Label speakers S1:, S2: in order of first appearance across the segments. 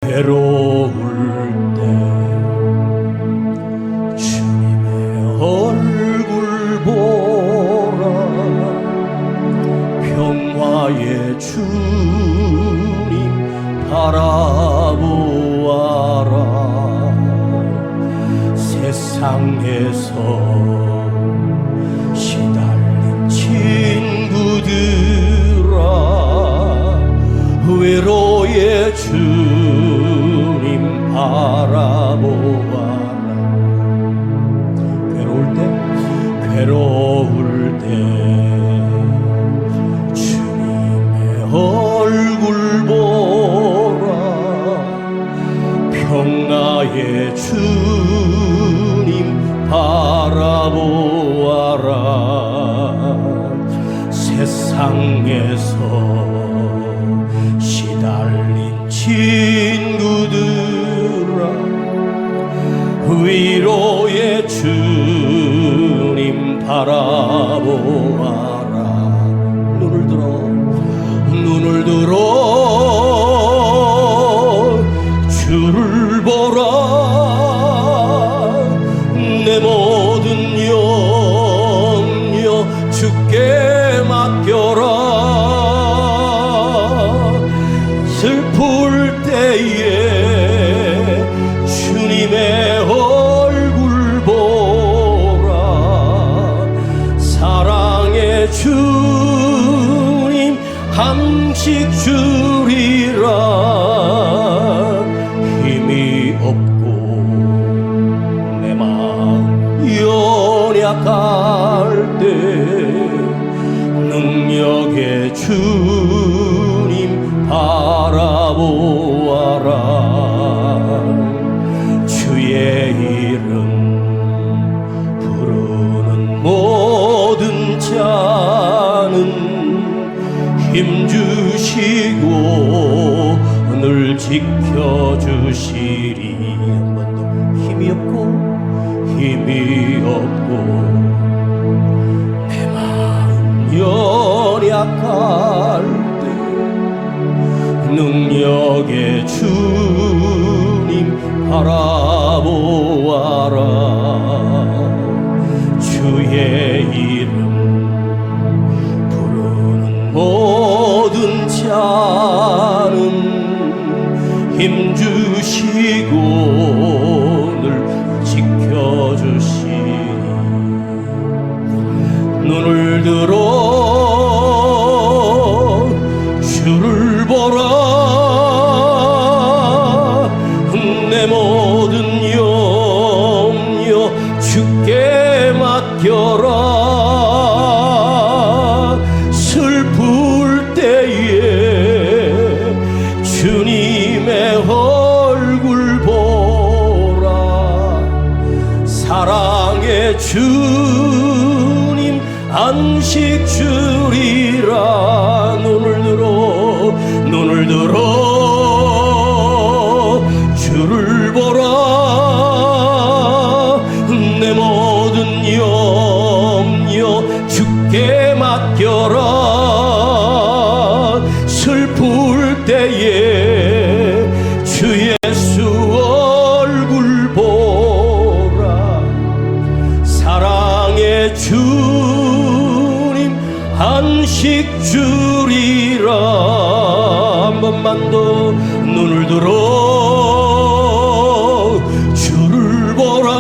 S1: 괴로울 때 주님의 얼굴 보라. 평화의 주님 바라보아라. 세상에서 시달린 친구들아, 외로의 주님 바라보아라. 괴로울 때 주님의 얼굴 보라. 평화의 주님 바라보아라. 세상에서 시달린 친구들아, 위로의 주님 바라보아라. 눈을 들어 주를 보라. 내 모든 염려 주께 맡겨라. 슬플 때에 주님의 얼굴 보라. 사랑의 주님 한식 주리라. 힘이 없고 내 마음 연약할 때 능력의 주님 바라보아라. 주의 이름 부르는 모든 자는 힘주시고 늘 지켜주시리. 한 번 더. 힘이 없고 내 마음 연약할 때 능력의 주님 바라보아라. 주의 이름 부르는 모든 자는 힘주시고 늘 지켜주시리. 눈을 들어 주를 보라. 내 모든 염려 주께 맡겨라. 슬플 때에 주님의 얼굴 보라. 사랑의 주님 안식 주리라. 눈을 들어 주를 보라. 내 모든 염려 주께 맡겨라. 슬플 때에 주 예수 얼굴 보라. 사랑의 주님 안식 주리라. 한 번만 더. 눈을 들어 주를 보라.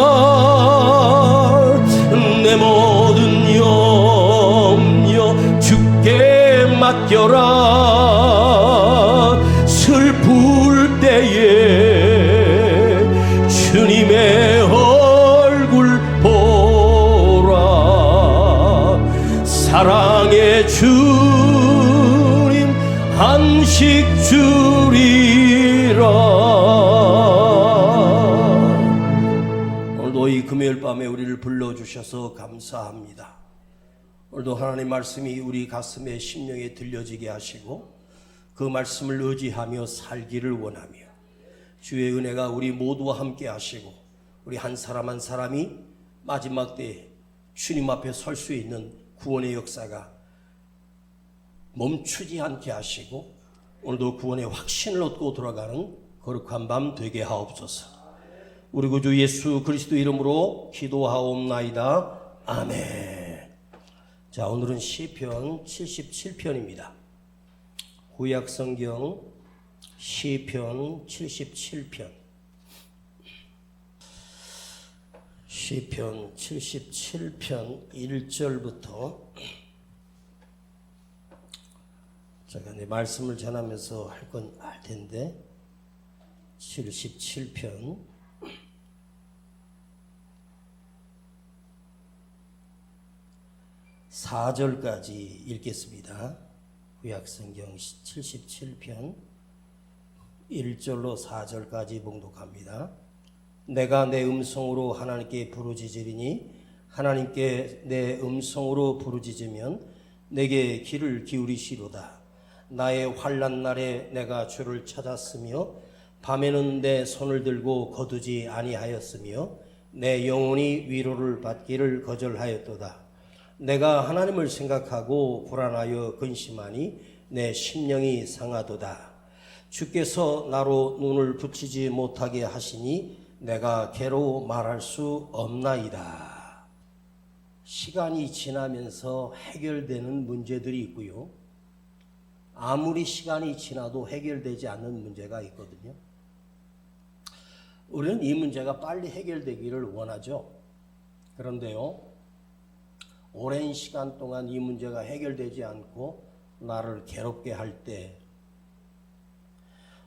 S1: 내 모든 염려 주께 맡겨라. 슬플 때에 주님의 얼굴 보라. 사랑의 주님 안식 주리라. 오늘도 이 금요일 밤에 우리를 불러주셔서 감사합니다. 오늘도 하나님 말씀이 우리 가슴에 심령에 들려지게 하시고 그 말씀을 의지하며 살기를 원하며 주의 은혜가 우리 모두와 함께 하시고 우리 한 사람 한 사람이 마지막 때에 주님 앞에 설 수 있는 구원의 역사가 멈추지 않게 하시고 오늘도 구원의 확신을 얻고 돌아가는 거룩한 밤 되게 하옵소서. 우리 구주 예수 그리스도 이름으로 기도하옵나이다. 아멘. 자, 오늘은 시편 77편입니다. 구약 성경 시편 77편. 시편 77편 1절부터 제가 말씀을 전하면서 할 건 알 텐데 77편 4절까지 읽겠습니다. 구약성경 77편 1절로 4절까지 봉독합니다. 내가 내 음성으로 하나님께 부르짖으리니 하나님께 내 음성으로 부르짖으면 내게 귀를 기울이시로다. 나의 환난 날에 내가 주를 찾았으며 밤에는 내 손을 들고 거두지 아니하였으며 내 영혼이 위로를 받기를 거절하였도다. 내가 하나님을 생각하고 불안하여 근심하니 내 심령이 상하도다. 주께서 나로 눈을 붙이지 못하게 하시니 내가 괴로워 말할 수 없나이다. 시간이 지나면서 해결되는 문제들이 있고요. 아무리 시간이 지나도 해결되지 않는 문제가 있거든요. 우리는 이 문제가 빨리 해결되기를 원하죠. 그런데요, 오랜 시간 동안 이 문제가 해결되지 않고 나를 괴롭게 할 때,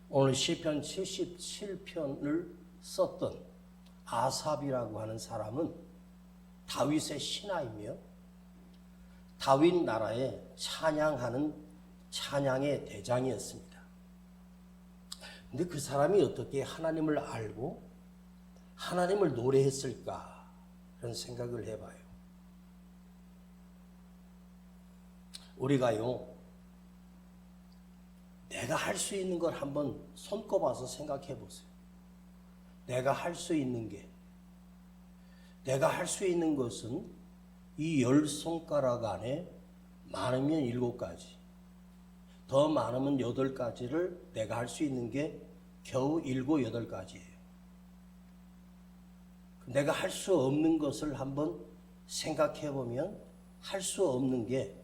S1: 오늘 시편 77편을 썼던 아삽이라고 하는 사람은 다윗의 신하이며 다윗 나라에 찬양하는 찬양의 대장이었습니다. 근데 그 사람이 어떻게 하나님을 알고 하나님을 노래했을까? 그런 생각을 해봐요. 우리가요, 내가 할 수 있는 걸 한번 손꼽아서 생각해 보세요. 내가 할 수 있는 게, 내가 할 수 있는 것은 이 10손가락 안에 많으면 7가지, 더 많으면 8가지를 내가 할 수 있는 게 겨우 7, 8가지예요. 내가 할 수 없는 것을 한번 생각해 보면 할 수 없는 게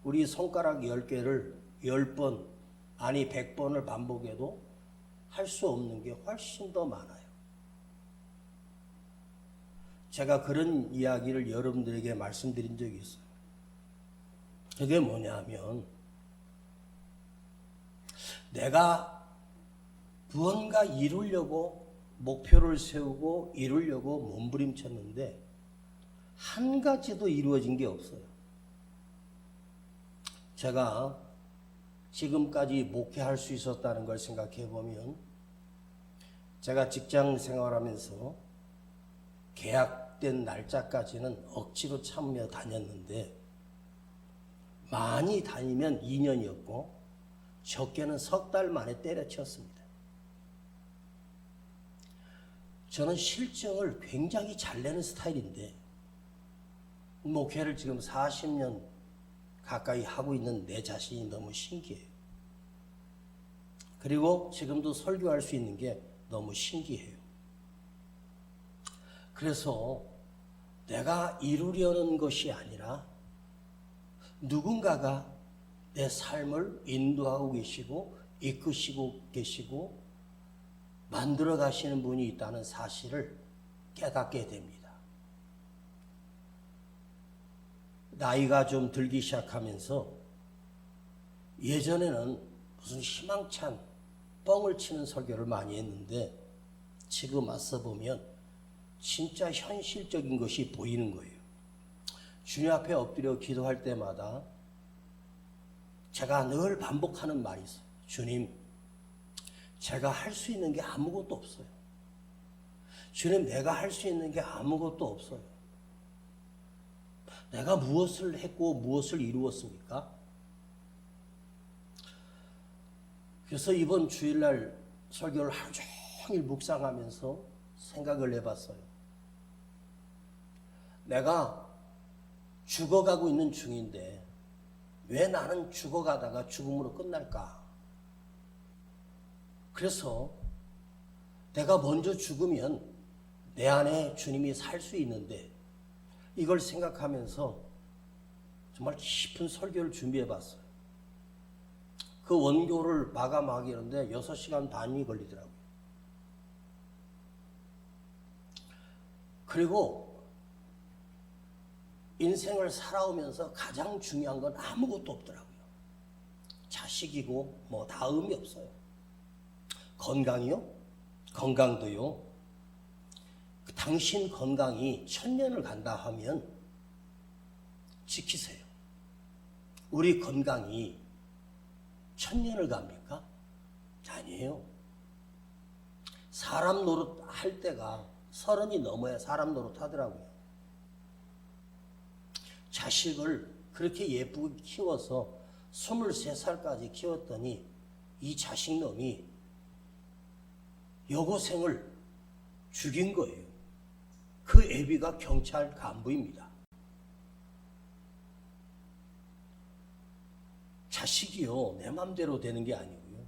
S1: 우리 손가락 10개를 10번, 아니 100번을 반복해도 할 수 없는 게 훨씬 더 많아요. 제가 그런 이야기를 여러분들에게 말씀드린 적이 있어요. 그게 뭐냐면, 내가 무언가 이루려고 목표를 세우고 이루려고 몸부림쳤는데 한 가지도 이루어진 게 없어요. 제가 지금까지 목회할 수 있었다는 걸 생각해 보면, 제가 직장 생활하면서 계약된 날짜까지는 억지로 참으며 다녔는데, 많이 다니면 2년이었고 적게는 석 달 만에 때려쳤습니다. 저는 실정을 굉장히 잘 내는 스타일인데, 목회를 지금 40년 가까이 하고 있는 내 자신이 너무 신기해요. 그리고 지금도 설교할 수 있는 게 너무 신기해요. 그래서 내가 이루려는 것이 아니라 누군가가 내 삶을 인도하고 계시고 이끄시고 계시고 만들어 가시는 분이 있다는 사실을 깨닫게 됩니다. 나이가 좀 들기 시작하면서 예전에는 무슨 희망찬 뻥을 치는 설교를 많이 했는데, 지금 와서 보면 진짜 현실적인 것이 보이는 거예요. 주님 앞에 엎드려 기도할 때마다 제가 늘 반복하는 말이 있어요. 주님, 제가 할 수 있는 게 아무것도 없어요. 주님, 내가 할 수 있는 게 아무것도 없어요. 내가 무엇을 했고 무엇을 이루었습니까? 그래서 이번 주일날 설교를 하루 종일 묵상하면서 생각을 해봤어요. 내가 죽어가고 있는 중인데 왜 나는 죽어가다가 죽음으로 끝날까? 그래서 내가 먼저 죽으면 내 안에 주님이 살 수 있는데, 이걸 생각하면서 정말 깊은 설교를 준비해 봤어요. 그 원고를 마감하기는데 6시간 반이 걸리더라고요. 그리고 인생을 살아오면서 가장 중요한 건 아무것도 없더라고요. 자식이고 뭐 다 의미 없어요. 건강이요? 건강도요. 당신 건강이 1000년을 간다 하면 지키세요. 우리 건강이 1000년을 갑니까? 아니에요. 사람 노릇 할 때가 30이 넘어야 사람 노릇 하더라고요. 자식을 그렇게 예쁘게 키워서 23살까지 키웠더니 이 자식놈이 여고생을 죽인 거예요. 그 애비가 경찰 간부입니다. 자식이요, 내 맘대로 되는 게 아니고요.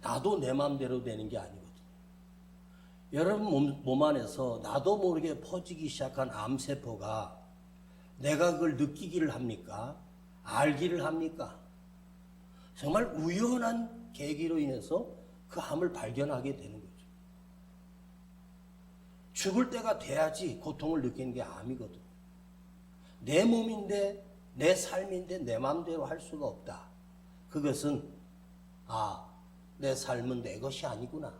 S1: 나도 내 맘대로 되는 게 아니거든요. 여러분 몸 안에서 나도 모르게 퍼지기 시작한 암세포가 내가 그걸 느끼기를 합니까? 알기를 합니까? 정말 우연한 계기로 인해서 그 암을 발견하게 되는 거죠. 죽을 때가 돼야지 고통을 느끼는 게 암이거든. 내 몸인데, 내 삶인데 내 마음대로 할 수가 없다. 그것은 내 삶은 내 것이 아니구나.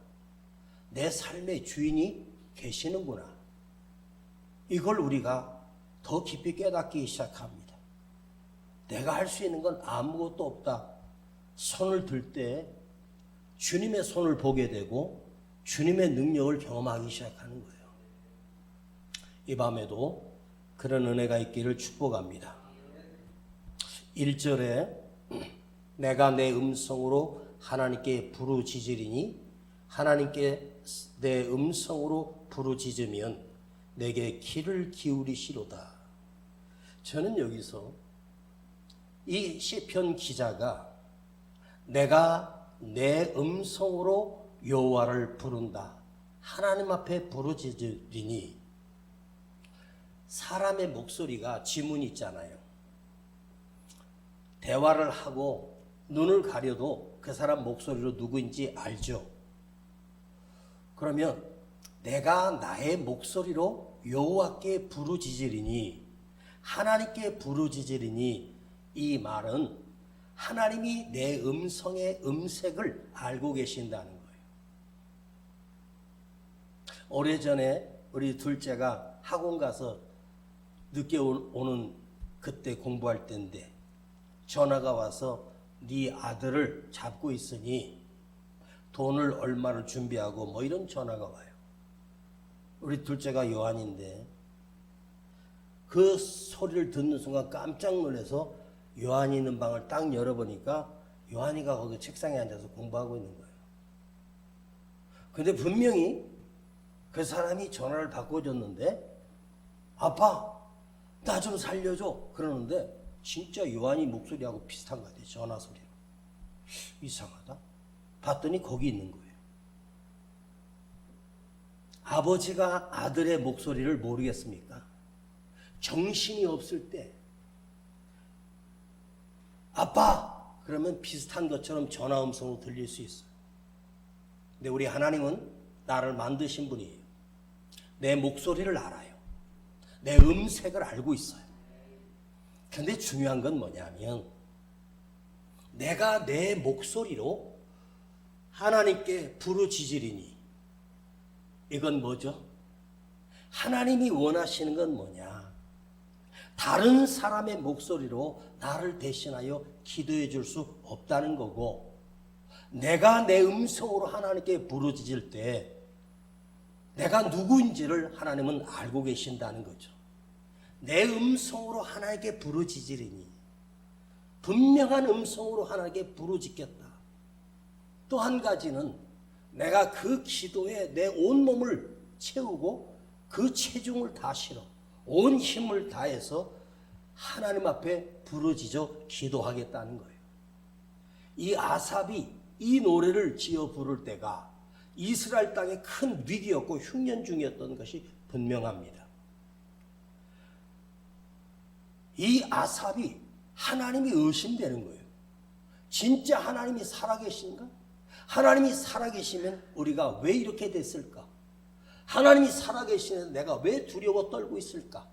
S1: 내 삶의 주인이 계시는구나. 이걸 우리가 더 깊이 깨닫기 시작합니다. 내가 할 수 있는 건 아무것도 없다. 손을 들 때 주님의 손을 보게 되고 주님의 능력을 경험하기 시작하는 거예요. 이 밤에도 그런 은혜가 있기를 축복합니다. 1절에 내가 내 음성으로 하나님께 부르짖으리니 하나님께 내 음성으로 부르짖으면 내게 귀를 기울이시로다. 저는 여기서 이 시편 기자가 내가 내 음성으로 여호와를 부른다. 하나님 앞에 부르짖으리니 사람의 목소리가 지문이 있잖아요. 대화를 하고 눈을 가려도 그 사람 목소리로 누구인지 알죠. 그러면 내가 나의 목소리로 여호와께 부르짖으리니 하나님께 부르짖으리니 이 말은 하나님이 내 음성의 음색을 알고 계신다는 거예요. 오래전에 우리 둘째가 학원 가서 늦게 오는 그때 공부할 때인데 전화가 와서 네 아들을 잡고 있으니 돈을 얼마를 준비하고 뭐 이런 전화가 와요. 우리 둘째가 요한인데 그 소리를 듣는 순간 깜짝 놀라서 요한이 있는 방을 딱 열어보니까 요한이가 거기 책상에 앉아서 공부하고 있는 거예요. 근데 분명히 그 사람이 전화를 바꿔줬는데 아빠 나 좀 살려줘 그러는데 진짜 요한이 목소리하고 비슷한 것 같아요. 전화 소리로. 이상하다. 봤더니 거기 있는 거예요. 아버지가 아들의 목소리를 모르겠습니까? 정신이 없을 때 아빠! 그러면 비슷한 것처럼 전화 음성으로 들릴 수 있어요. 근데 우리 하나님은 나를 만드신 분이에요. 내 목소리를 알아요. 내 음색을 알고 있어요. 근데 중요한 건 뭐냐면 내가 내 목소리로 하나님께 부르짖으리니 이건 뭐죠? 하나님이 원하시는 건 뭐냐? 다른 사람의 목소리로 나를 대신하여 기도해 줄 수 없다는 거고 내가 내 음성으로 하나님께 부르짖을 때 내가 누구인지를 하나님은 알고 계신다는 거죠. 내 음성으로 하나님께 부르짖으리니 분명한 음성으로 하나님께 부르짖겠다. 또 한 가지는 내가 그 기도에 내 온몸을 채우고 그 체중을 다 실어 온 힘을 다해서 하나님 앞에 부르짖어 기도하겠다는 거예요. 이 아삽이 이 노래를 지어 부를 때가 이스라엘 땅에 큰 위기였고 흉년 중이었던 것이 분명합니다. 이 아삽이 하나님이 의심되는 거예요. 진짜 하나님이 살아계신가? 하나님이 살아계시면 우리가 왜 이렇게 됐을까? 하나님이 살아계시는 내가 왜 두려워 떨고 있을까?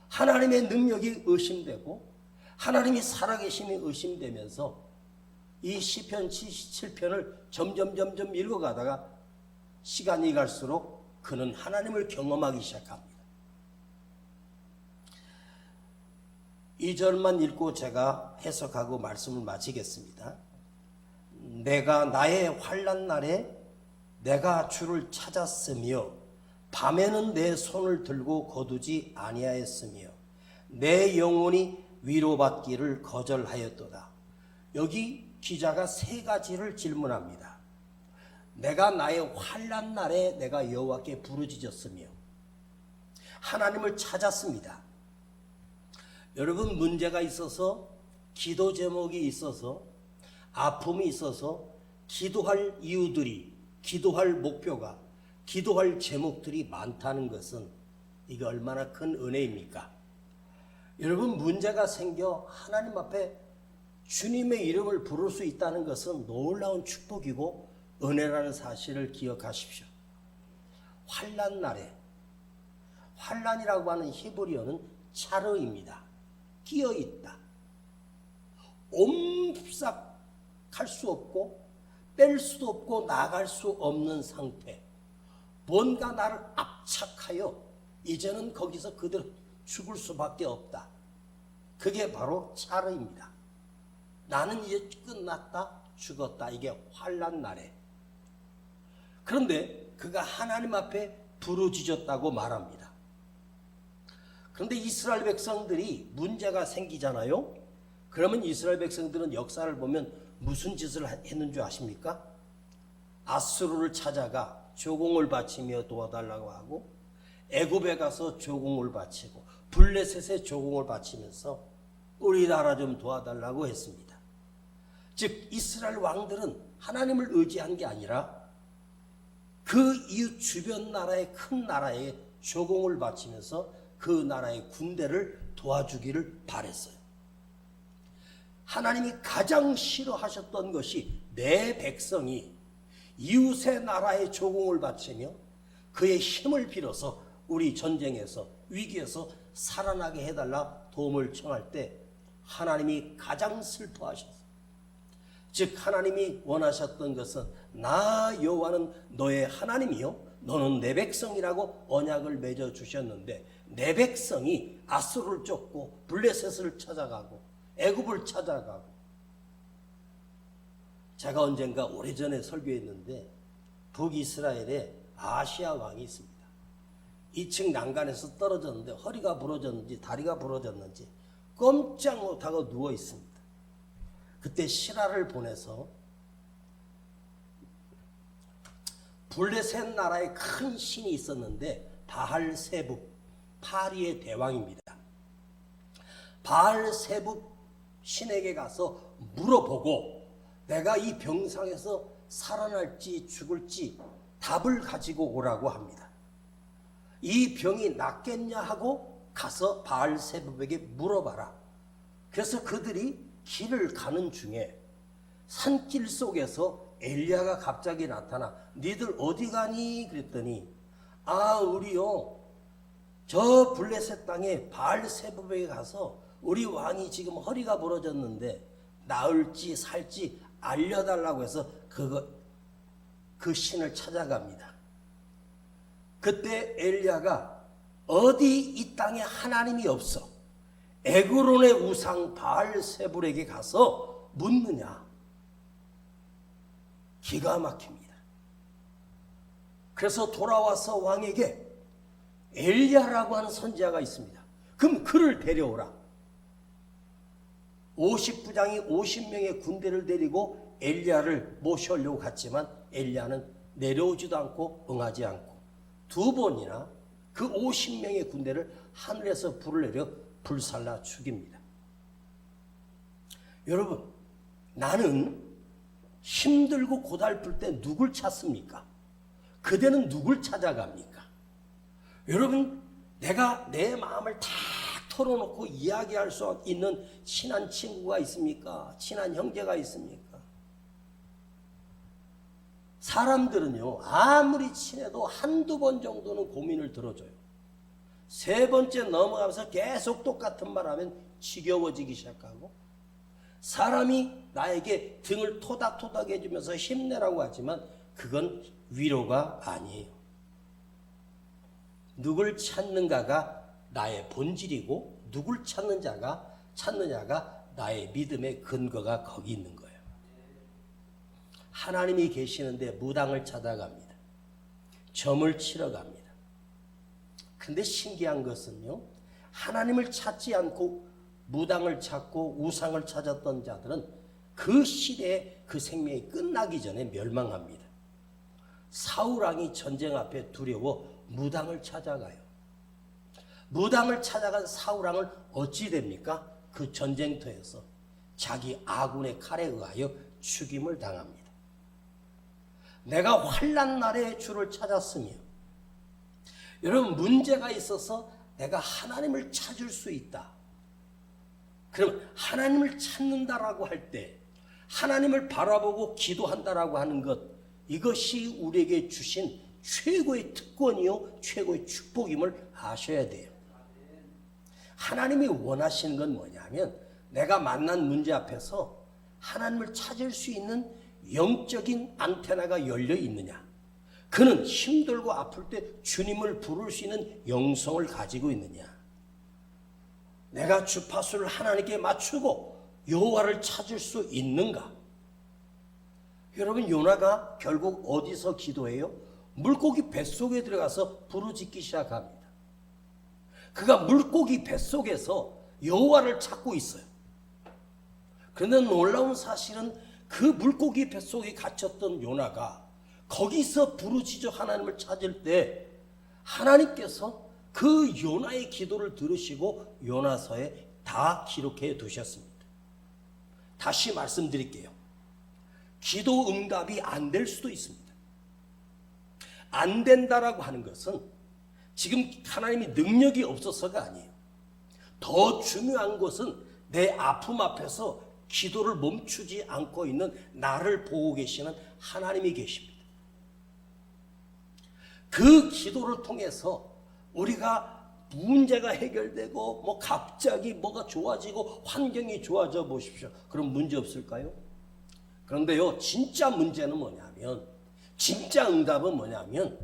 S1: 하나님의 능력이 의심되고 하나님이 살아계심이 의심되면서 이 시편 77편을 점점 읽어가다가 시간이 갈수록 그는 하나님을 경험하기 시작합니다. 2절만 읽고 제가 해석하고 말씀을 마치겠습니다. 내가 나의 환난 날에 내가 주를 찾았으며 밤에는 내 손을 들고 거두지 아니하였으며 내 영혼이 위로받기를 거절하였도다. 여기 기자가 세 가지를 질문합니다. 내가 나의 환난 날에 내가 여호와께 부르짖었으며 하나님을 찾았습니다. 여러분, 문제가 있어서, 기도 제목이 있어서, 아픔이 있어서 기도할 이유들이, 기도할 목표가, 기도할 제목들이 많다는 것은 이게 얼마나 큰 은혜입니까? 여러분, 문제가 생겨 하나님 앞에 주님의 이름을 부를 수 있다는 것은 놀라운 축복이고 은혜라는 사실을 기억하십시오. 환난 날에, 환난이라고 하는 히브리어는 차르입니다. 끼어있다. 옴싹 할 수 없고 뺄 수도 없고 나갈 수 없는 상태. 뭔가 나를 압착하여 이제는 거기서 그대로 죽을 수밖에 없다. 그게 바로 차르입니다. 나는 이제 끝났다, 죽었다. 이게 환난 날에. 그런데 그가 하나님 앞에 부르짖었다고 말합니다. 그런데 이스라엘 백성들이 문제가 생기잖아요. 그러면 이스라엘 백성들은 역사를 보면 무슨 짓을 했는 줄 아십니까? 아수르를 찾아가 조공을 바치며 도와달라고 하고 애굽에 가서 조공을 바치고 블레셋에 조공을 바치면서 우리 나라 좀 도와달라고 했습니다. 즉 이스라엘 왕들은 하나님을 의지한 게 아니라 그 이웃 주변 나라의 큰 나라에 조공을 바치면서 그 나라의 군대를 도와주기를 바랬어요. 하나님이 가장 싫어하셨던 것이 내 백성이 이웃의 나라에 조공을 바치며 그의 힘을 빌어서 우리 전쟁에서 위기에서 살아나게 해달라 도움을 청할 때 하나님이 가장 슬퍼하셨어요. 즉 하나님이 원하셨던 것은 나 여호와는 너의 하나님이요 너는 내 백성이라고 언약을 맺어 주셨는데 내 백성이 아수르를 쫓고 블레셋을 찾아가고 애굽을 찾아가고. 제가 언젠가 오래전에 설교했는데 북이스라엘에 아시아 왕이 있습니다. 2층 난간에서 떨어졌는데 허리가 부러졌는지 다리가 부러졌는지 꼼짝 못하고 누워 있습니다. 그때 실화를 보내서 블레셋 나라에 큰 신이 있었는데 바알세붑, 파리의 대왕입니다. 바알세붑 신에게 가서 물어보고 내가 이 병상에서 살아날지 죽을지 답을 가지고 오라고 합니다. 이 병이 낫겠냐 하고 가서 바알세붑에게 물어봐라. 그래서 그들이 길을 가는 중에 산길 속에서 엘리야가 갑자기 나타나 니들 어디 가니? 그랬더니 우리요 저 블레셋 땅에 바알세붑에게 가서 우리 왕이 지금 허리가 부러졌는데 나을지 살지 알려달라고 해서 그 신을 찾아갑니다. 그때 엘리야가 어디 이 땅에 하나님이 없어 에그론의 우상 바알세불에게 가서 묻느냐. 기가 막힙니다. 그래서 돌아와서 왕에게 엘리야라고 하는 선지자가 있습니다. 그럼 그를 데려오라. 50부장이 50명의 군대를 데리고 엘리야를 모셔오려고 갔지만 엘리야는 내려오지도 않고 응하지 않고 두 번이나 그 50명의 군대를 하늘에서 불을 내려 불살라 죽입니다. 여러분, 나는 힘들고 고달플 때 누굴 찾습니까? 그대는 누굴 찾아갑니까? 여러분, 내가 내 마음을 다 털어놓고 이야기할 수 있는 친한 친구가 있습니까? 친한 형제가 있습니까? 사람들은요, 아무리 친해도 한두 번 정도는 고민을 들어줘요. 세 번째 넘어가면서 계속 똑같은 말 하면 지겨워지기 시작하고, 사람이 나에게 등을 토닥토닥 해주면서 힘내라고 하지만 그건 위로가 아니에요. 누굴 찾는가가 나의 본질이고, 누굴 찾느냐가 나의 믿음의 근거가 거기 있는 거예요. 하나님이 계시는데 무당을 찾아갑니다. 점을 치러 갑니다. 근데 신기한 것은요, 하나님을 찾지 않고 무당을 찾고 우상을 찾았던 자들은 그 시대에 그 생명이 끝나기 전에 멸망합니다. 사울왕이 전쟁 앞에 두려워 무당을 찾아가요. 무당을 찾아간 사울왕은 어찌 됩니까? 그 전쟁터에서 자기 아군의 칼에 의하여 죽임을 당합니다. 내가 환난 날에 주를 찾았으며, 여러분, 문제가 있어서 내가 하나님을 찾을 수 있다. 그럼 하나님을 찾는다라고 할 때 하나님을 바라보고 기도한다라고 하는 것, 이것이 우리에게 주신 최고의 특권이요 최고의 축복임을 아셔야 돼요. 하나님이 원하시는 건 뭐냐면, 내가 만난 문제 앞에서 하나님을 찾을 수 있는 영적인 안테나가 열려 있느냐, 그는 힘들고 아플 때 주님을 부를 수 있는 영성을 가지고 있느냐, 내가 주파수를 하나님께 맞추고 여호와를 찾을 수 있는가. 여러분, 요나가 결국 어디서 기도해요? 물고기 뱃속에 들어가서 부르짖기 시작합니다. 그가 물고기 뱃속에서 여호와를 찾고 있어요. 그런데 놀라운 사실은 그 물고기 뱃속에 갇혔던 요나가 거기서 부르짖어 하나님을 찾을 때 하나님께서 그 요나의 기도를 들으시고 요나서에 다 기록해 두셨습니다. 다시 말씀드릴게요. 기도 응답이 안 될 수도 있습니다. 안 된다라고 하는 것은 지금 하나님이 능력이 없어서가 아니에요. 더 중요한 것은 내 아픔 앞에서 기도를 멈추지 않고 있는 나를 보고 계시는 하나님이 계십니다. 그 기도를 통해서 우리가 문제가 해결되고 갑자기 뭐가 좋아지고 환경이 좋아져 보십시오. 그럼 문제 없을까요? 그런데요, 진짜 문제는 뭐냐면, 진짜 응답은 뭐냐면,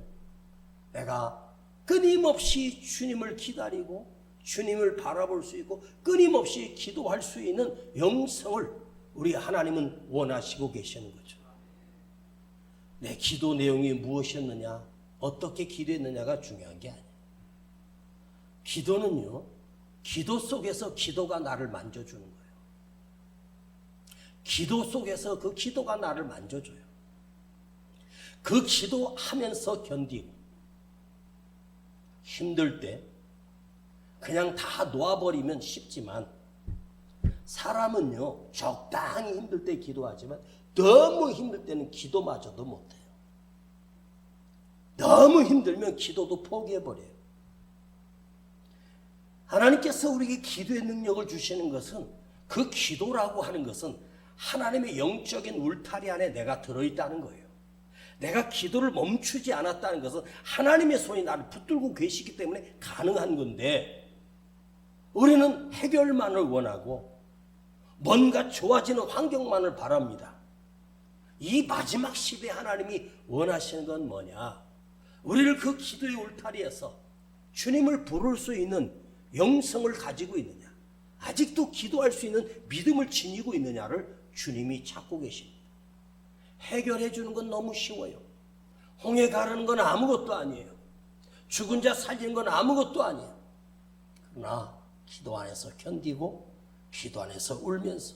S1: 내가 끊임없이 주님을 기다리고 주님을 바라볼 수 있고 끊임없이 기도할 수 있는 영성을 우리 하나님은 원하시고 계시는 거죠. 내 기도 내용이 무엇이었느냐, 어떻게 기도했느냐가 중요한 게 아니에요. 기도는요, 기도 속에서 기도가 나를 만져주는 거예요. 기도 속에서 그 기도가 나를 만져줘요. 그 기도하면서 견디고, 힘들 때 그냥 다 놓아버리면 쉽지만, 사람은요 적당히 힘들 때 기도하지만 너무 힘들 때는 기도마저도 못해요. 너무 힘들면 기도도 포기해버려요. 하나님께서 우리에게 기도의 능력을 주시는 것은, 그 기도라고 하는 것은 하나님의 영적인 울타리 안에 내가 들어있다는 거예요. 내가 기도를 멈추지 않았다는 것은 하나님의 손이 나를 붙들고 계시기 때문에 가능한 건데, 우리는 해결만을 원하고 뭔가 좋아지는 환경만을 바랍니다. 이 마지막 시대에 하나님이 원하시는 건 뭐냐? 우리를 그 기도의 울타리에서 주님을 부를 수 있는 영성을 가지고 있느냐, 아직도 기도할 수 있는 믿음을 지니고 있느냐를 주님이 찾고 계십니다. 해결해 주는 건 너무 쉬워요. 홍해 가르는 건 아무것도 아니에요. 죽은 자 살리는 건 아무것도 아니에요. 그러나 기도 안에서 견디고 기도 안에서 울면서,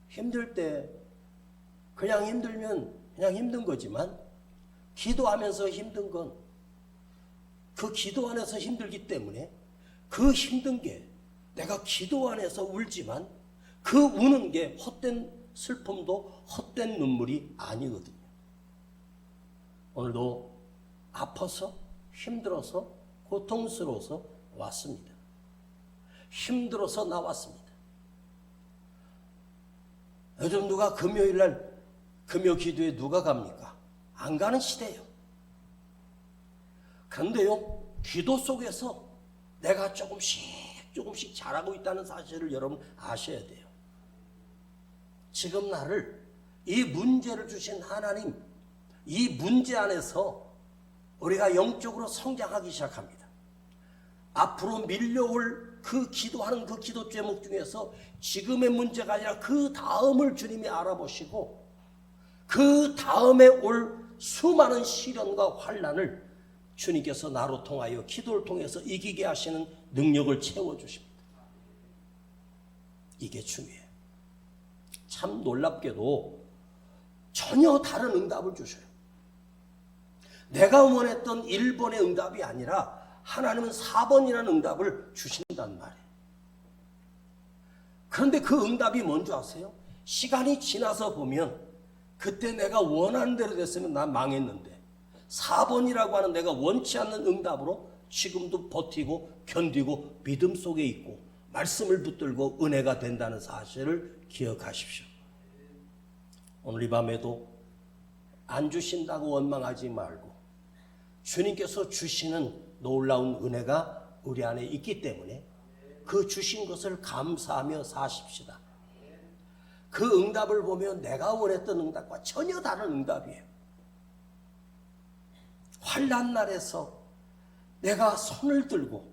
S1: 힘들 때 그냥 힘들면 그냥 힘든 거지만, 기도하면서 힘든 건 그 기도 안에서 힘들기 때문에, 그 힘든 게 내가 기도 안에서 울지만 그 우는 게 헛된 슬픔도 헛된 눈물이 아니거든요. 오늘도 아파서 힘들어서 고통스러워서 왔습니다. 힘들어서 나왔습니다. 요즘 누가 금요일날 금요 기도에 누가 갑니까? 안 가는 시대예요. 그런데요, 기도 속에서 내가 조금씩 잘하고 있다는 사실을 여러분 아셔야 돼요. 지금 나를 이 문제를 주신 하나님, 이 문제 안에서 우리가 영적으로 성장하기 시작합니다. 앞으로 밀려올 그 기도하는 그 기도 제목 중에서 지금의 문제가 아니라 그 다음을 주님이 알아보시고 그 다음에 올 수많은 시련과 환난을 주님께서 나로 통하여 기도를 통해서 이기게 하시는 능력을 채워주십니다. 이게 중요해요. 참 놀랍게도 전혀 다른 응답을 주셔요. 내가 원했던 1번의 응답이 아니라 하나님은 4번이라는 응답을 주신단 말이에요. 그런데 그 응답이 뭔지 아세요? 시간이 지나서 보면 그때 내가 원하는 대로 됐으면 난 망했는데 4번이라고 하는 내가 원치 않는 응답으로 지금도 버티고 견디고 믿음 속에 있고 말씀을 붙들고 은혜가 된다는 사실을 기억하십시오. 오늘 이 밤에도 안 주신다고 원망하지 말고 주님께서 주시는 놀라운 은혜가 우리 안에 있기 때문에 그 주신 것을 감사하며 사십시다. 그 응답을 보면 내가 원했던 응답과 전혀 다른 응답이에요. 환난 날에서 내가 손을 들고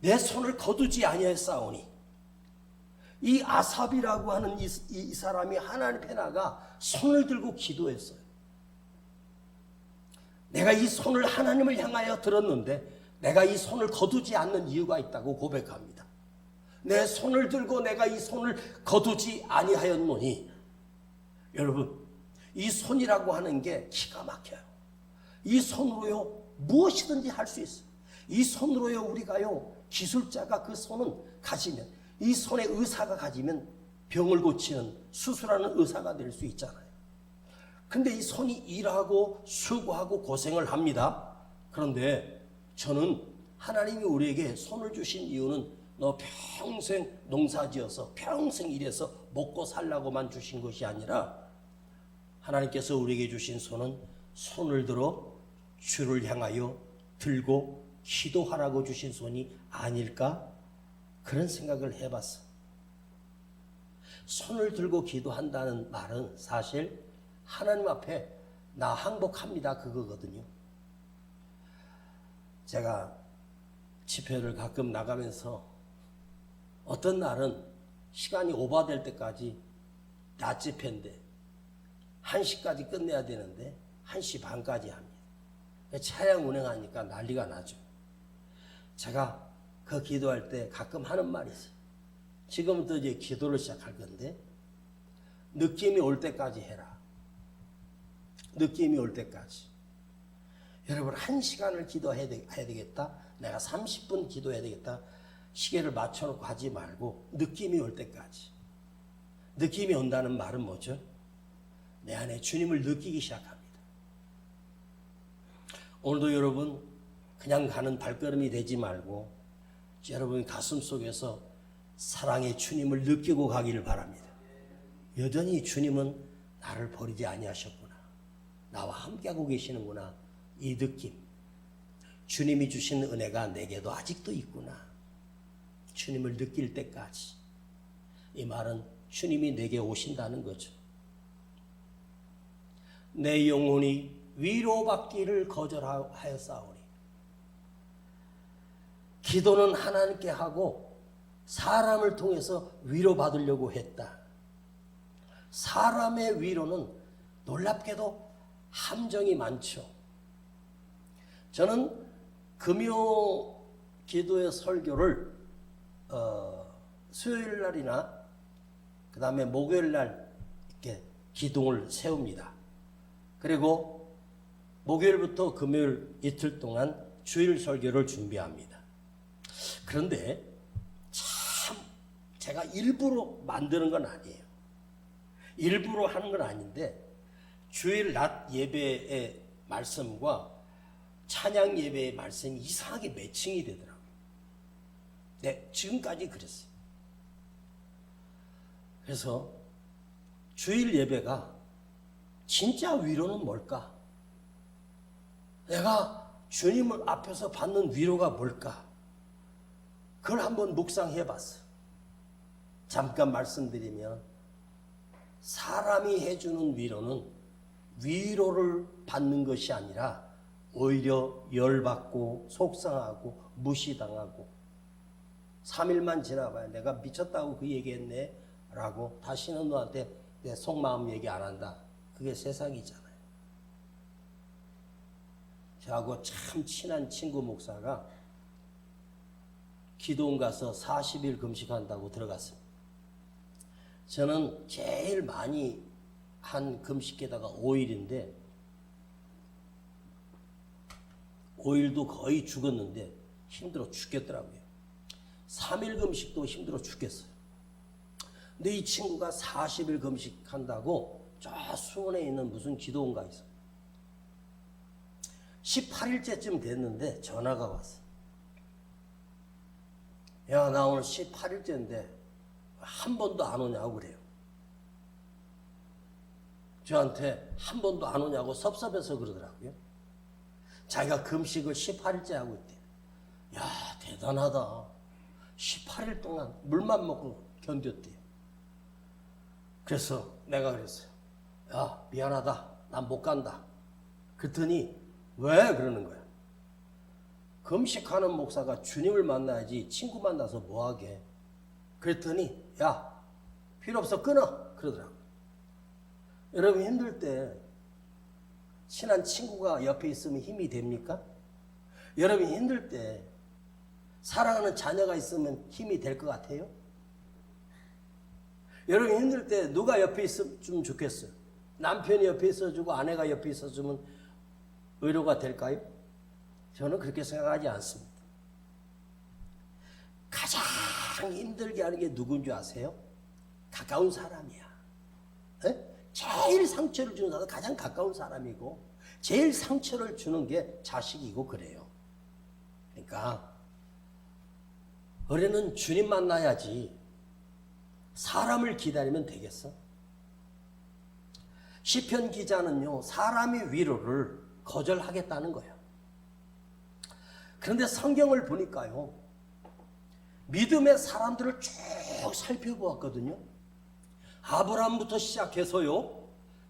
S1: 내 손을 거두지 아니하였사오니 이 아삽이라고 하는 이 사람이 하나님 앞에 나가 손을 들고 기도했어요. 내가 이 손을 하나님을 향하여 들었는데 내가 이 손을 거두지 않는 이유가 있다고 고백합니다. 내 손을 들고 내가 이 손을 거두지 아니하였노니, 여러분 이 손이라고 하는 게 기가 막혀요. 이 손으로요 무엇이든지 할 수 있어요. 이 손으로요 우리가요 기술자가 그 손은 가지면, 이 손의 의사가 가지면 병을 고치는 수술하는 의사가 될 수 있잖아요. 근데 이 손이 일하고 수고하고 고생을 합니다. 그런데 저는 하나님이 우리에게 손을 주신 이유는 너 평생 농사지어서 평생 일해서 먹고 살라고만 주신 것이 아니라 하나님께서 우리에게 주신 손은 손을 들어 주를 향하여 들고 기도하라고 주신 손이 아닐까? 그런 생각을 해봤어. 손을 들고 기도한다는 말은 사실 하나님 앞에 나 항복합니다 그거거든요. 제가 집회를 가끔 나가면서 어떤 날은 시간이 오버될 때까지 낮 집회인데 1시까지 끝내야 되는데 1시 반까지 합니다. 차량 운행하니까 난리가 나죠. 제가 그 기도할 때 가끔 하는 말이 있어요. 지금부터 이제 기도를 시작할 건데 느낌이 올 때까지 해라. 느낌이 올 때까지. 여러분 1시간을 기도해야 되겠다. 내가 30분 기도해야 되겠다. 시계를 맞춰놓고 하지 말고 느낌이 올 때까지. 느낌이 온다는 말은 뭐죠? 내 안에 주님을 느끼기 시작합니다. 오늘도 여러분 그냥 가는 발걸음이 되지 말고 여러분 가슴 속에서 사랑의 주님을 느끼고 가기를 바랍니다. 여전히 주님은 나를 버리지 아니하셨구나. 나와 함께하고 계시는구나. 이 느낌. 주님이 주신 은혜가 내게도 아직도 있구나. 주님을 느낄 때까지. 이 말은 주님이 내게 오신다는 거죠. 내 영혼이 위로받기를 거절하였사오니. 기도는 하나님께 하고 사람을 통해서 위로받으려고 했다. 사람의 위로는 놀랍게도 함정이 많죠. 저는 금요 기도의 설교를 수요일 날이나 그 다음에 목요일 날 이렇게 기둥을 세웁니다. 그리고 목요일부터 금요일 이틀 동안 주일 설교를 준비합니다. 그런데 참 제가 일부러 만드는 건 아니에요. 일부러 하는 건 아닌데 주일 낮 예배의 말씀과 찬양 예배의 말씀이 이상하게 매칭이 되더라고요. 네, 지금까지 그랬어요. 그래서 주일 예배가 진짜 위로는 뭘까? 내가 주님을 앞에서 받는 위로가 뭘까? 그걸 한번 묵상해 봤어요. 잠깐 말씀드리면 사람이 해주는 위로는 위로를 받는 것이 아니라 오히려 열받고 속상하고 무시당하고 3일만 지나봐야 내가 미쳤다고 그 얘기했네 라고 다시는 너한테 내 속마음 얘기 안 한다. 그게 세상이잖아요. 저하고 참 친한 친구 목사가 기도원 가서 40일 금식한다고 들어갔습니다. 저는 제일 많이 한 금식계다가 5일인데 5일도 거의 죽었는데 힘들어 죽겠더라고요. 3일 금식도 힘들어 죽겠어요. 근데 이 친구가 40일 금식한다고 저 수원에 있는 무슨 기도원가 있어요. 18일째쯤 됐는데 전화가 왔어. 야, 나 오늘 18일째인데 한 번도 안 오냐고 그래요. 저한테 한 번도 안 오냐고 섭섭해서 그러더라고요. 자기가 금식을 18일째 하고 있대. 야, 대단하다. 18일 동안 물만 먹고 견뎠대요. 그래서 내가 그랬어요. 야, 미안하다. 난 못 간다. 그랬더니 왜 그러는 거야? 금식하는 목사가 주님을 만나야지 친구 만나서 뭐하게. 그랬더니 야, 필요 없어, 끊어 그러더라고요. 여러분 힘들 때 친한 친구가 옆에 있으면 힘이 됩니까? 여러분 힘들 때 사랑하는 자녀가 있으면 힘이 될 것 같아요? 여러분 힘들 때 누가 옆에 있으면 좋겠어요? 남편이 옆에 있어주고 아내가 옆에 있어주면 위로가 될까요? 저는 그렇게 생각하지 않습니다. 가장 힘들게 하는 게 누군지 아세요? 가까운 사람이야. 에? 제일 상처를 주는 사람은 가장 가까운 사람이고 제일 상처를 주는 게 자식이고 그래요. 그러니까 올해는 주님 만나야지 사람을 기다리면 되겠어? 시편 기자는요, 사람의 위로를 거절하겠다는 거예요. 그런데 성경을 보니까요, 믿음의 사람들을 쭉 살펴보았거든요. 아브라함부터 시작해서요,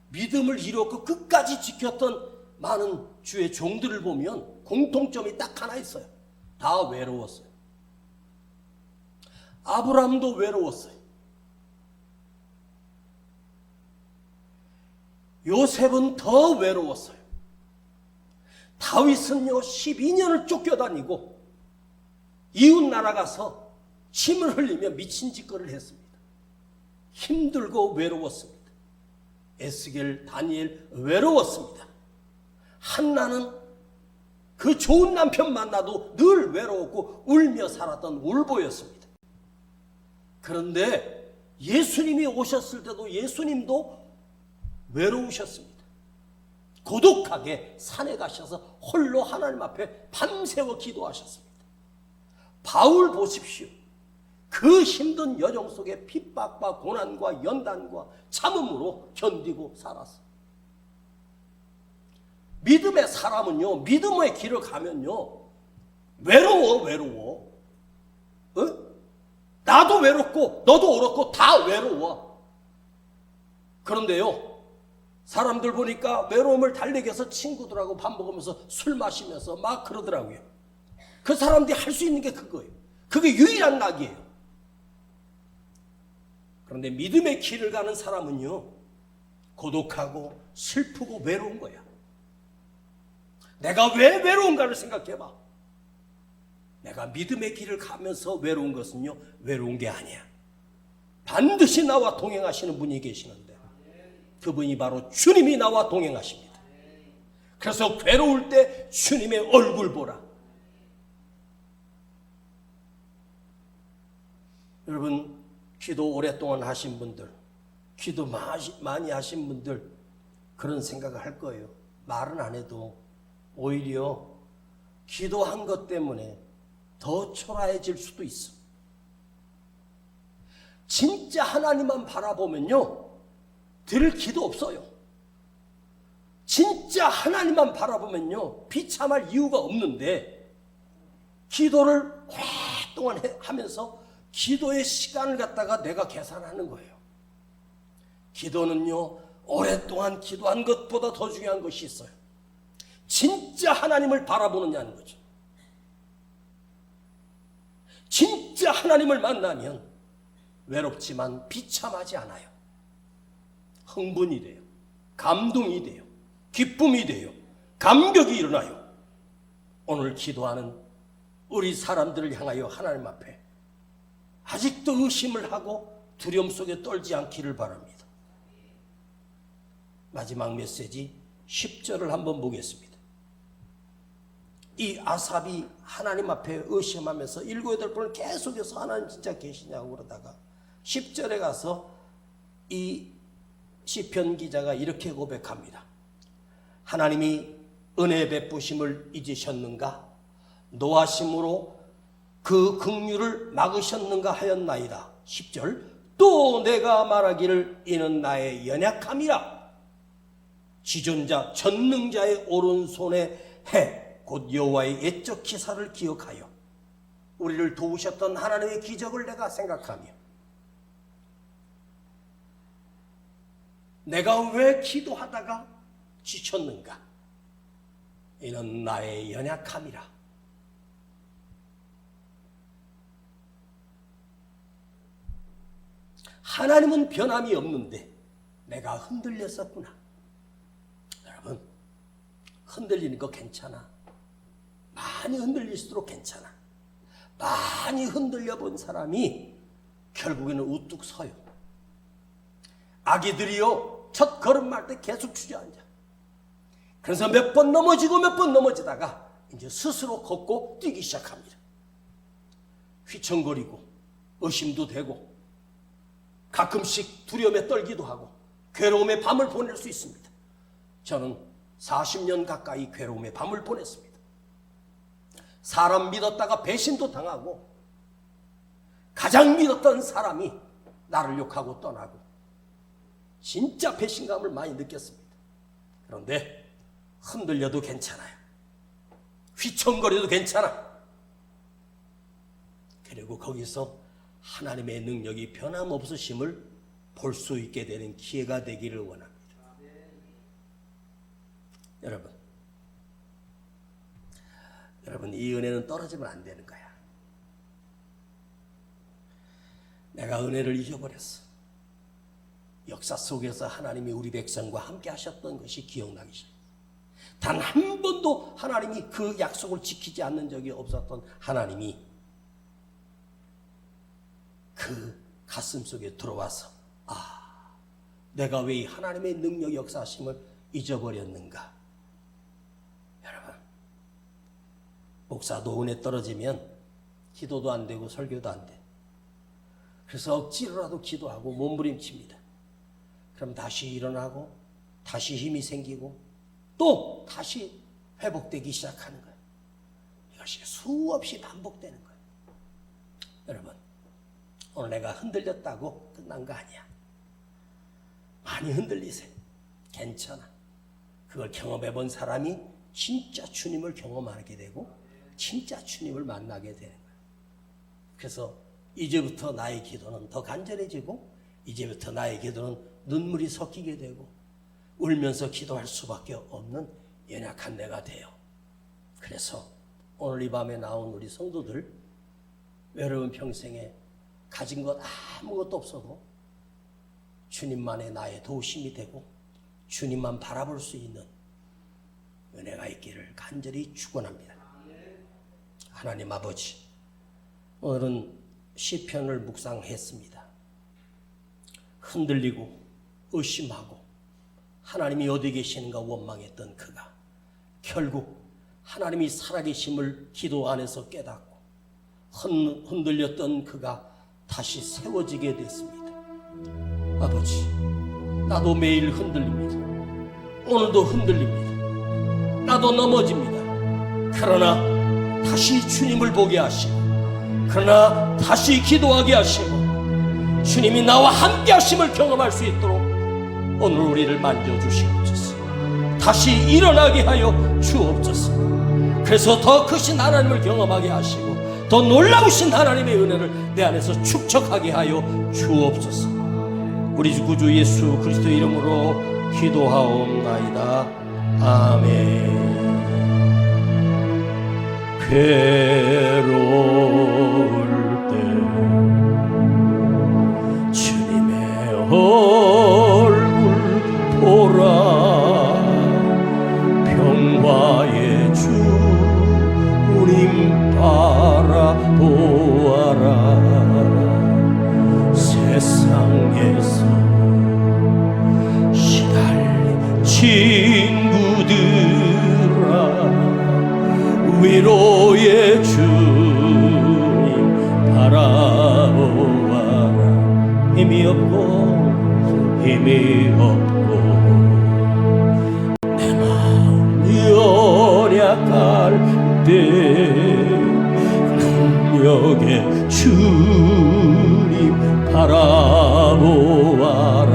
S1: 믿음을 이뤘고 끝까지 지켰던 많은 주의 종들을 보면 공통점이 딱 하나 있어요. 다 외로웠어요. 아브라함도 외로웠어요. 요셉은 더 외로웠어요. 다윗은요 12년을 쫓겨다니고 이웃 나라 가서 침을 흘리며 미친 짓거리를 했습니다. 힘들고 외로웠습니다. 에스겔, 다니엘 외로웠습니다. 한나는 그 좋은 남편 만나도 늘 외로웠고 울며 살았던 울보였습니다. 그런데 예수님이 오셨을 때도 예수님도 외로우셨습니다. 고독하게 산에 가셔서 홀로 하나님 앞에 밤새워 기도하셨습니다. 바울 보십시오. 그 힘든 여정 속에 핍박과 고난과 연단과 참음으로 견디고 살았어요. 믿음의 사람은요, 믿음의 길을 가면요, 외로워. 어? 나도 외롭고 너도 외롭고 다 외로워. 그런데요, 사람들 보니까 외로움을 달래기 위해서 친구들하고 밥 먹으면서 술 마시면서 막 그러더라고요. 그 사람들이 할 수 있는 게 그거예요. 그게 유일한 낙이에요. 그런데 믿음의 길을 가는 사람은요, 고독하고 슬프고 외로운 거야. 내가 왜 외로운가를 생각해봐. 내가 믿음의 길을 가면서 외로운 것은요, 외로운 게 아니야. 반드시 나와 동행하시는 분이 계시는데 그분이 바로 주님이 나와 동행하십니다. 그래서 괴로울 때 주님의 얼굴 보라. 여러분, 기도 오랫동안 하신 분들, 기도 많이 하신 분들 그런 생각을 할 거예요. 말은 안 해도 오히려 기도한 것 때문에 더 초라해질 수도 있어. 진짜 하나님만 바라보면요, 드릴 기도 없어요. 진짜 하나님만 바라보면요, 비참할 이유가 없는데, 기도를 오랫동안 하면서 기도의 시간을 갖다가 내가 계산하는 거예요. 기도는요, 오랫동안 기도한 것보다 더 중요한 것이 있어요. 진짜 하나님을 바라보느냐는 거죠. 진짜 하나님을 만나면 외롭지만 비참하지 않아요. 흥분이 돼요. 감동이 돼요. 기쁨이 돼요. 감격이 일어나요. 오늘 기도하는 우리 사람들을 향하여 하나님 앞에 아직도 의심을 하고 두려움 속에 떨지 않기를 바랍니다. 마지막 메시지 10절을 한번 보겠습니다. 이 아삽이 하나님 앞에 의심하면서 7, 8번을 계속해서 하나님 진짜 계시냐고 그러다가 10절에 가서 이 시편 기자가 이렇게 고백합니다. 하나님이 은혜 베푸심을 잊으셨는가? 노하심으로 그 긍휼을 막으셨는가 하였나이다. 10절, 또 내가 말하기를 이는 나의 연약함이라. 지존자 전능자의 오른손에 해 곧 여호와의 옛적 기사를 기억하여 우리를 도우셨던 하나님의 기적을 내가 생각하며 내가 왜 기도하다가 지쳤는가? 이는 나의 연약함이라. 하나님은 변함이 없는데 내가 흔들렸었구나. 여러분, 흔들리는 거 괜찮아. 많이 흔들릴수록 괜찮아. 많이 흔들려 본 사람이 결국에는 우뚝 서요. 아기들이요, 첫 걸음할 때 계속 주저앉아. 그래서 몇 번 넘어지고 몇 번 넘어지다가 이제 스스로 걷고 뛰기 시작합니다. 휘청거리고 의심도 되고 가끔씩 두려움에 떨기도 하고 괴로움의 밤을 보낼 수 있습니다. 저는 40년 가까이 괴로움의 밤을 보냈습니다. 사람 믿었다가 배신도 당하고 가장 믿었던 사람이 나를 욕하고 떠나고 진짜 배신감을 많이 느꼈습니다. 그런데 흔들려도 괜찮아요. 휘청거려도 괜찮아. 그리고 거기서 하나님의 능력이 변함없으심을 볼 수 있게 되는 기회가 되기를 원합니다. 여러분, 이 은혜는 떨어지면 안 되는 거야. 내가 은혜를 잊어버렸어. 역사 속에서 하나님이 우리 백성과 함께 하셨던 것이 기억나기 시작해요. 단 한 번도 하나님이 그 약속을 지키지 않는 적이 없었던 하나님이 그 가슴 속에 들어와서 내가 왜 이 하나님의 능력 역사하심을 잊어버렸는가? 여러분, 목사도 은혜 떨어지면 기도도 안 되고 설교도 안 돼. 그래서 억지로라도 기도하고 몸부림칩니다. 그럼 다시 일어나고 다시 힘이 생기고 또 다시 회복되기 시작하는 거예요. 이것이 수없이 반복되는 거예요. 여러분, 오늘 내가 흔들렸다고 끝난 거 아니야. 많이 흔들리세요. 괜찮아. 그걸 경험해 본 사람이 진짜 주님을 경험하게 되고 진짜 주님을 만나게 되는 거예요. 그래서 이제부터 나의 기도는 더 간절해지고 이제부터 나의 기도는 눈물이 섞이게 되고 울면서 기도할 수밖에 없는 연약한 내가 돼요. 그래서 오늘 이 밤에 나온 우리 성도들, 여러분 평생에 가진 것 아무것도 없어도 주님만의 나의 도우심이 되고 주님만 바라볼 수 있는 은혜가 있기를 간절히 축원합니다. 하나님 아버지, 오늘은 시편을 묵상했습니다. 흔들리고 의심하고 하나님이 어디 계시는가 원망했던 그가 결국 하나님이 살아계심을 기도 안에서 깨닫고 흔들렸던 그가 다시 세워지게 됐습니다. 아버지, 나도 매일 흔들립니다. 오늘도 흔들립니다. 나도 넘어집니다. 그러나 다시 주님을 보게 하시고, 그러나 다시 기도하게 하시고, 주님이 나와 함께 하심을 경험할 수 있도록 오늘 우리를 만져주시옵소서. 다시 일어나게 하여 주옵소서. 그래서 더 크신 하나님을 경험하게 하시고, 더 놀라우신 하나님의 은혜를 내 안에서 축적하게 하여 주옵소서. 우리 주 구주 예수 그리스도의 이름으로 기도하옵나이다. 아멘. 괴로울 때 주님의 얼굴 보라. 평화의 주님 바라보아라. 세상에서 시달린 친구들아, 위로의 주님 바라보아라. 힘이 없고 내 마음 연약할 때 능력의 주님 바라보아라.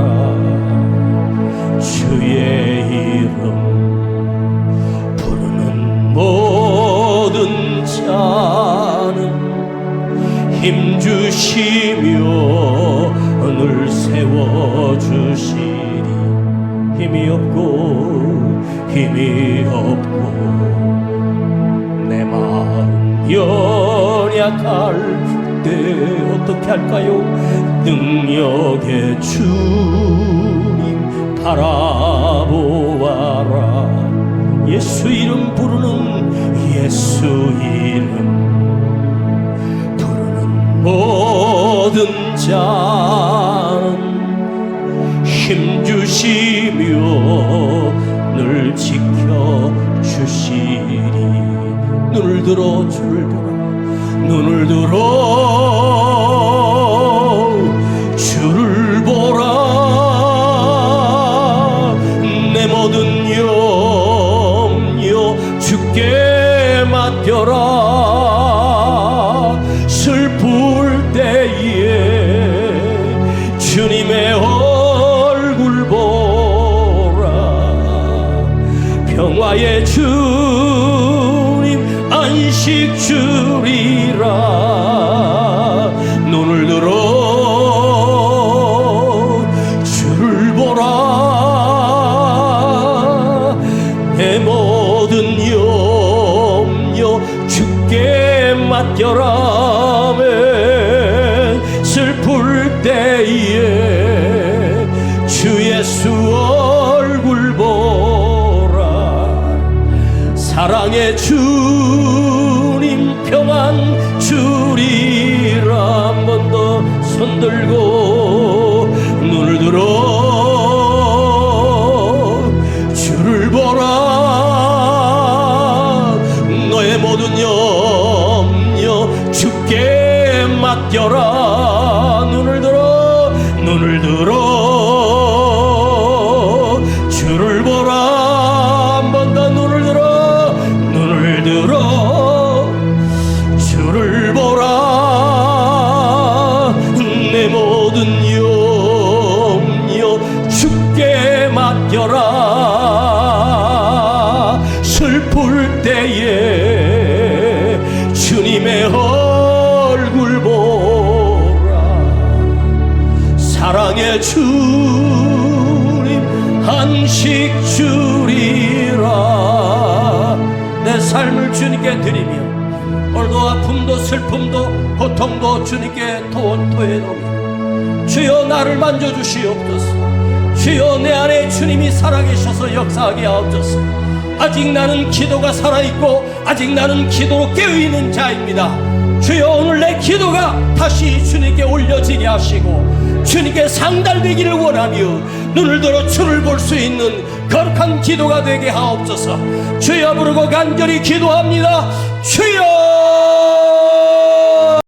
S1: 주의 이름 부르는 모든 자는 힘주시며 늘 세워주시리. 힘이 없고 내 마음 연약할 때 어떻게 할까요? 능력의 주님 바라보아라. 예수 이름 부르는 모든 자는 힘주시며 늘 지켜주시리. 눈을 들어 주를 보라. 눈을 들어 주를 보라. 내 모든 염려 주께 맡겨라. 슬플 때에 주님의 얼굴 보라. 평화의 주님 안식 주리라. 눈을 들어 주를 보라. 내 모든 염려 주께 맡겨라. 슬플 때에 주 예수 얼굴 보라. 사랑의 주님 평안 주리라. 한 번 더 손들고 눈을 들어 주를 보라. 너의 모든 염려 주께 맡겨라. 눈을 들어 주를 보라. 한 번 더 눈을 들어 주를 보라. 내 모든 염려 주께 맡겨라. 슬플 때에 주님의 얼굴 보라. 사랑의 주님 안식 주리라. 내 삶을 주님께 드리며 오늘도 아픔도 슬픔도 고통도 주님께 토해놓으며 주여 나를 만져주시옵소서. 주여 내 안에 주님이 살아계셔서 역사하게 하옵소서. 아직 나는 기도가 살아있고 아직 나는 기도로 깨어있는 자입니다. 주여 오늘 내 기도가 다시 주님께 올려지게 하시고 주님께 상달되기를 원하며 눈을 들어 주를 볼 수 있는 거룩한 기도가 되게 하옵소서. 주여 부르고 간절히 기도합니다. 주여.